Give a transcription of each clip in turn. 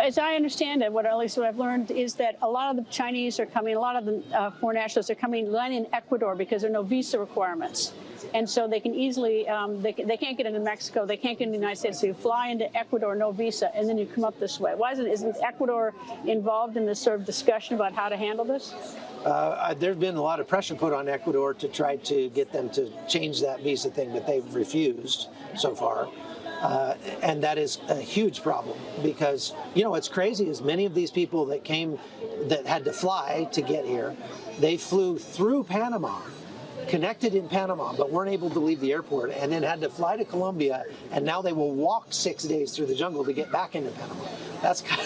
as I understand it, at least what I've learned is that a lot of the Chinese are coming, a lot of the foreign nationals are coming, landing in Ecuador because there are no visa requirements. And so they can easily, they can't get into Mexico, they can't get into the United States, so you fly into Ecuador, no visa, and then you come up this way. Why isn't Ecuador involved in this sort of discussion about how to handle this? There's been a lot of pressure put on Ecuador to try to get them to change that visa thing, but they've refused so far. And that is a huge problem because, you know, what's crazy is many of these people that came, that had to fly to get here, they flew through Panama, connected in Panama, but weren't able to leave the airport, and then had to fly to Colombia, and now they will walk 6 days through the jungle to get back into Panama. That's kind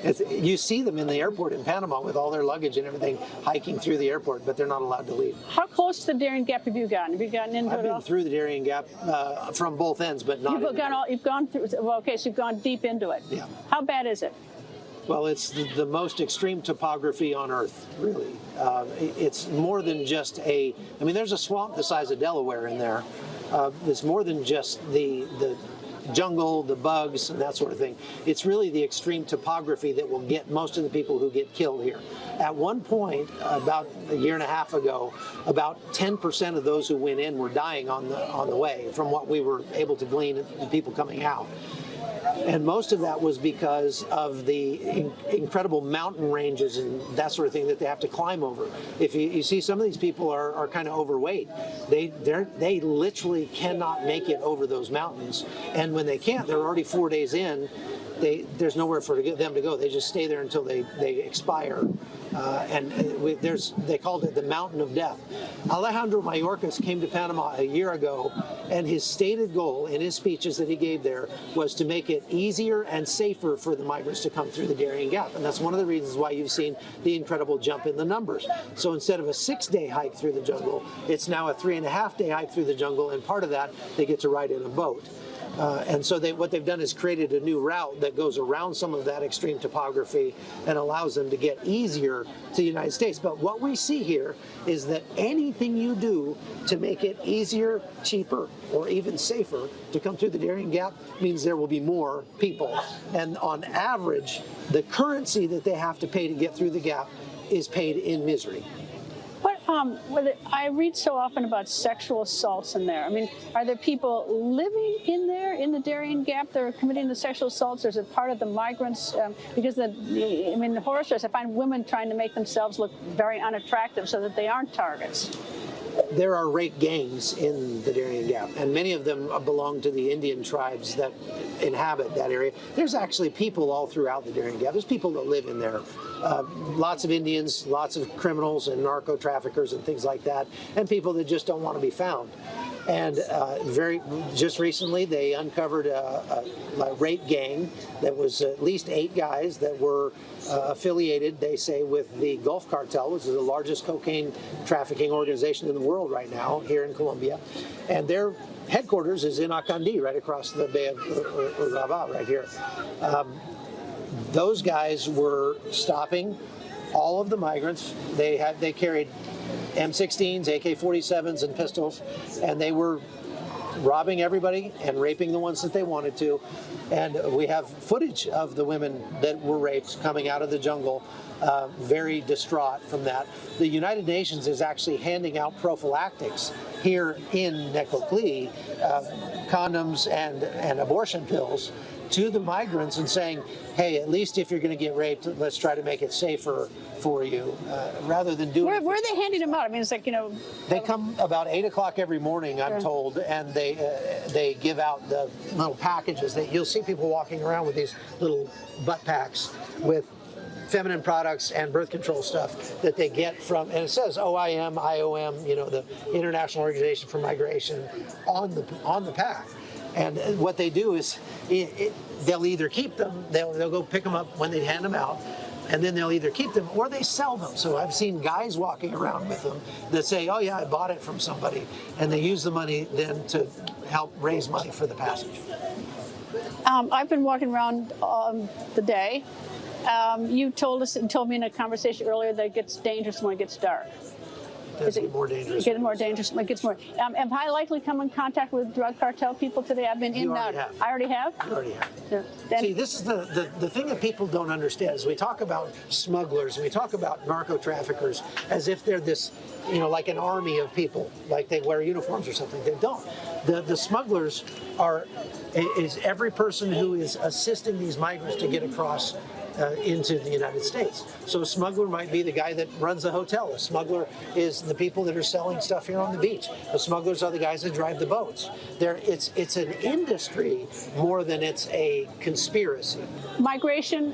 of, you see them in the airport in Panama with all their luggage and everything hiking through the airport, but they're not allowed to leave. How close to the Darién Gap have you gotten? Have you gotten into it? I've been through the Darién Gap from both ends, but not. You've gone through. Well, okay, so you've gone deep into it. Yeah. How bad is it? Well, it's the most extreme topography on Earth, really. It's more than just I mean, there's a swamp the size of Delaware in there. It's more than just the jungle, the bugs, and that sort of thing. It's really the extreme topography that will get most of the people who get killed here. At one point, about a year and a half ago, about 10% of those who went in were dying on the way, from what we were able to glean, the people coming out. And most of that was because of the incredible mountain ranges and that sort of thing that they have to climb over. If you see, some of these people are kind of overweight. They literally cannot make it over those mountains. And when they can't, they're already 4 days in. There's nowhere for them to go. They just stay there until they expire. They called it the Mountain of Death. Alejandro Mayorkas came to Panama a year ago, and his stated goal in his speeches that he gave there was to make it easier and safer for the migrants to come through the Darién Gap. And that's one of the reasons why you've seen the incredible jump in the numbers. So instead of a 6-day hike through the jungle, it's now a 3.5-day hike through the jungle, and part of that, they get to ride in a boat. And so what they've done is created a new route that goes around some of that extreme topography and allows them to get easier to the United States. But what we see here is that anything you do to make it easier, cheaper, or even safer to come through the Darién Gap means there will be more people. And on average, the currency that they have to pay to get through the gap is paid in misery. I read so often about sexual assaults in there. I mean, are there people living in there in the Darién Gap that are committing the sexual assaults, or is it part of the migrants? Because the horror stories, I find women trying to make themselves look very unattractive so that they aren't targets. There are rape gangs in the Darién Gap, and many of them belong to the Indian tribes that inhabit that area. There's actually people all throughout the Darién Gap. There's people that live in there. Lots of Indians, lots of criminals and narco traffickers and things like that, and people that just don't want to be found. And just recently, they uncovered a rape gang that was at least 8 guys that were affiliated, they say, with the Gulf Cartel, which is the largest cocaine trafficking organization in the world right now, here in Colombia. And their headquarters is in Acandí, right across the Bay of Urabá, right here. Those guys were stopping all of the migrants. They carried M16s, AK-47s, and pistols, and they were robbing everybody and raping the ones that they wanted to. And we have footage of the women that were raped coming out of the jungle, very distraught from that. The United Nations is actually handing out prophylactics here in Necoclí, condoms and abortion pills, to the migrants and saying, hey, at least if you're going to get raped, let's try to make it safer for you, rather than doing Where are they handing them out? I mean, it's like, you know... They come about 8 o'clock every morning, I'm told, and they give out the little packages. You'll see people walking around with these little butt packs with feminine products and birth control stuff that they get from, and it says OIM, IOM, you know, the International Organization for Migration, on the pack. And what they do is they'll either keep them, they'll go pick them up when they hand them out, and then they'll either keep them or they sell them. So I've seen guys walking around with them that say, oh yeah, I bought it from somebody, and they use the money then to help raise money for the passage. I've been walking around the day. You told me in a conversation earlier that it gets dangerous when it gets dark. Does it get more dangerous? Get more dangerous. It gets more. Have I likely come in contact with drug cartel people today? I've been in and out. I already have. You already have. Yeah. Then, See, this is the thing that people don't understand is we talk about smugglers and we talk about narco traffickers as if they're this, like an army of people, like they wear uniforms or something. They don't. The smugglers is every person who is assisting these migrants to get across into the United States. So a smuggler might be the guy that runs the hotel. A smuggler is the people that are selling stuff here on the beach. The smugglers are the guys that drive the boats. It's an industry more than it's a conspiracy. Migration,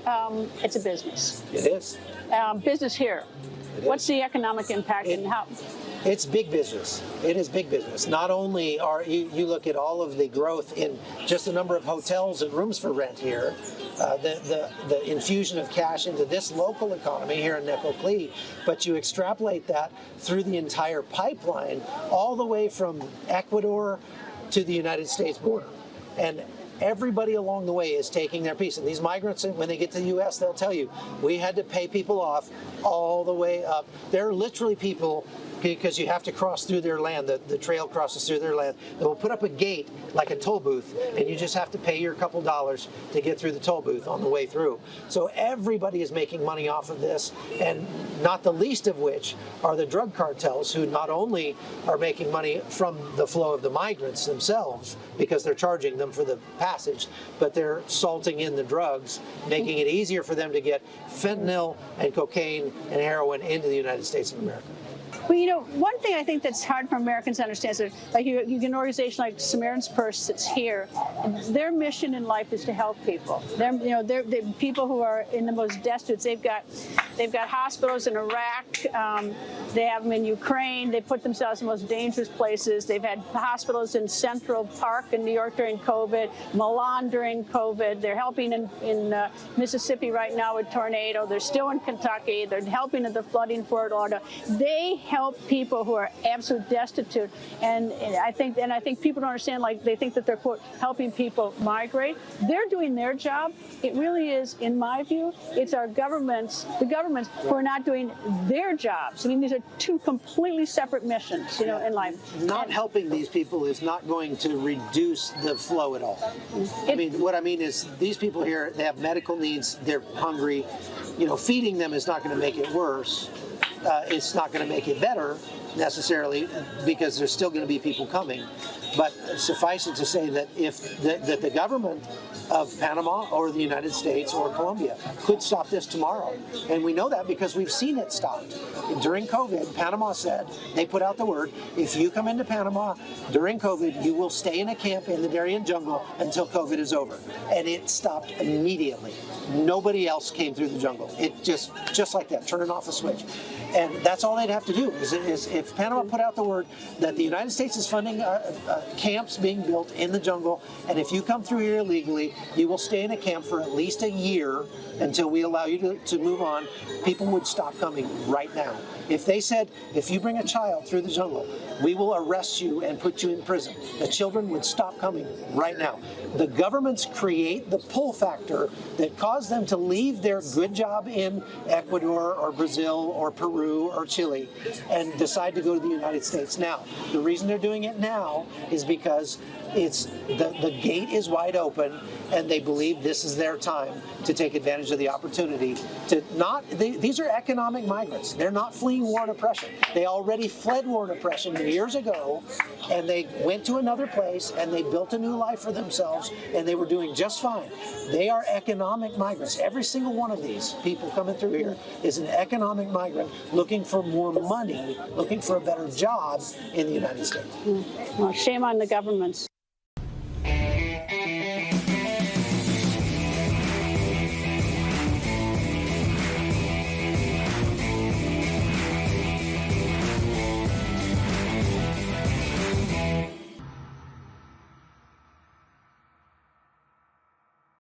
it's a business. It is. Business here. What's the economic impact and how? It's big business. It is big business. Not only are you look at all of the growth in just the number of hotels and rooms for rent here, the infusion of cash into this local economy here in Necoclí, but you extrapolate that through the entire pipeline all the way from Ecuador to the United States border. And everybody along the way is taking their piece. And these migrants, when they get to the U.S., they'll tell you, we had to pay people off all the way up. There are literally people, because you have to cross through their land, the trail crosses through their land, they will put up a gate like a toll booth, and you just have to pay your couple dollars to get through the toll booth on the way through. So everybody is making money off of this, and not the least of which are the drug cartels, who not only are making money from the flow of the migrants themselves, because they're charging them for the passage, but they're salting in the drugs, making it easier for them to get fentanyl and cocaine and heroin into the United States of America. Well, one thing I think that's hard for Americans to understand is that, like, you get an organization like Samaritan's Purse that's here. Their mission in life is to help people. They're people who are in the most destitute. They've got hospitals in Iraq. They have them in Ukraine. They put themselves in the most dangerous places. They've had hospitals in Central Park in New York during COVID, Milan during COVID. They're helping in Mississippi right now with tornado. They're still in Kentucky. They're helping at the flooding in Florida. They help people who are absolutely destitute, and I think people don't understand. Like, they think that they're, quote, helping people migrate. They're doing their job. It really is, in my view, it's our governments, the governments, who are not doing their jobs. I mean, these are two completely separate missions, in life. Not helping these people is not going to reduce the flow at all. What I mean is, these people here, they have medical needs. They're hungry. Feeding them is not going to make it worse. It's not going to make it better necessarily, because there's still going to be people coming. But suffice it to say that if the government of Panama or the United States or Colombia could stop this tomorrow, and we know that because we've seen it stopped. During COVID, Panama said, they put out the word, if you come into Panama during COVID, you will stay in a camp in the Darién jungle until COVID is over. And it stopped immediately. Nobody else came through the jungle. It just like that, turning off a switch. And that's all they'd have to do is if Panama put out the word that the United States is funding camps being built in the jungle, and if you come through here illegally, you will stay in a camp for at least a year until we allow you to move on, people would stop coming right now. If they said, if you bring a child through the jungle, we will arrest you and put you in prison, the children would stop coming right now. The governments create the pull factor that caused them to leave their good job in Ecuador or Brazil or Peru or Chile and decide to go to the United States now. The reason they're doing it now is because it's the gate is wide open, and they believe this is their time to take advantage of the opportunity to these are economic migrants. They're not fleeing war and oppression. They already fled war and oppression years ago, and they went to another place and they built a new life for themselves, and they were doing just fine. They are economic migrants. Every single one of these people coming through here is an economic migrant looking for more money, looking for a better job in the United States. Well, shame on the governments.